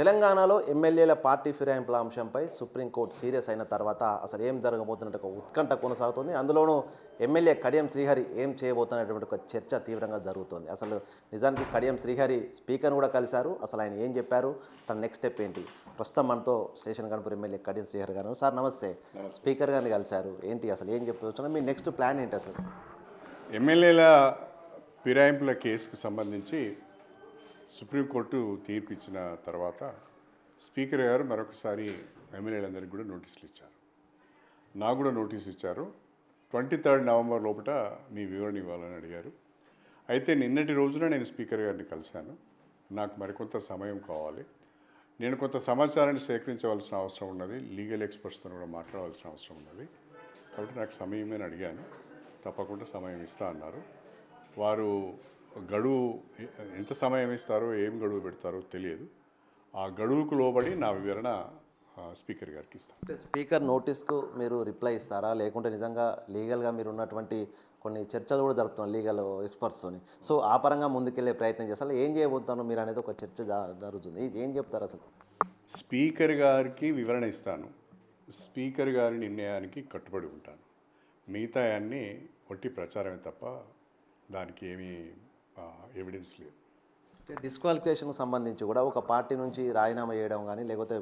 తెలంగాణలో ఎమ్మెల్యేల పార్టీ ఫిరాయింపుల అంశంపై సుప్రీంకోర్టు సీరియస్ అయిన తర్వాత అసలు ఏం జరగబోతున్నట్టు ఒక ఉత్కంఠ కొనసాగుతుంది. అందులోనూ ఎమ్మెల్యే కడియం శ్రీహరి ఏం చేయబోతున్నటువంటి ఒక చర్చ తీవ్రంగా జరుగుతుంది. అసలు నిజానికి కడియం శ్రీహరి స్పీకర్ని కూడా కలిశారు. అసలు ఆయన ఏం చెప్పారు, తన నెక్స్ట్ స్టెప్ ఏంటి? ప్రస్తుతం మనతో స్టేషన్ గణపూర్ ఎమ్మెల్యే కడియం శ్రీహరి గారు. సార్ నమస్తే. స్పీకర్ గారిని కలిశారు, ఏంటి అసలు ఏం చెప్తున్నారు, మీ నెక్స్ట్ ప్లాన్ ఏంటి? అసలు ఎమ్మెల్యేల ఫిరాయింపుల కేసుకు సంబంధించి సుప్రీంకోర్టు తీర్పు ఇచ్చిన తర్వాత స్పీకర్ గారు మరొకసారి ఎమ్మెల్యేలందరికీ కూడా నోటీసులు ఇచ్చారు. నాకు కూడా నోటీస్ ఇచ్చారు. 23 నవంబర్ లోపల మీ వివరణ ఇవ్వాలని అడిగారు. అయితే నిన్నటి రోజున నేను స్పీకర్ గారిని కలిశాను. నాకు మరికొంత సమయం కావాలి, నేను కొంత సమాచారాన్ని సేకరించవలసిన అవసరం ఉన్నది, లీగల్ ఎక్స్పర్ట్స్తో కూడా మాట్లాడవలసిన అవసరం ఉన్నది, కాబట్టి నాకు సమయమని అడిగాను. తప్పకుండా సమయం ఇస్తా అన్నారు. వారు గడువు ఎంత సమయం ఇస్తారో, ఏం గడువు పెడతారో తెలియదు. ఆ గడువుకు లోబడి నా వివరణ స్పీకర్ గారికి ఇస్తాను. స్పీకర్ నోటీస్కు మీరు రిప్లై ఇస్తారా, లేకుంటే నిజంగా లీగల్గా మీరు ఉన్నటువంటి కొన్ని చర్చలు కూడా జరుపుతున్నారు లీగల్ ఎక్స్పర్ట్స్తోని, సో ఆ పరంగా ముందుకెళ్ళే ప్రయత్నం చేస్తారు, ఏం చేయబోతాను మీరు అనేది ఒక చర్చ జరుగుతుంది, ఏం చెప్తారు అసలు? స్పీకర్ గారికి వివరణ ఇస్తాను. స్పీకర్ గారి నిర్ణయానికి కట్టుబడి ఉంటాను. మిగతా అన్నీ ఒట్టి ప్రచారమే తప్ప దానికి ఏమీ ఎవిడెన్స్ లేదు. డిస్క్వాలిఫికేషన్కి సంబంధించి కూడా ఒక పార్టీ నుంచి రాజీనామా చేయడం కానీ, లేకపోతే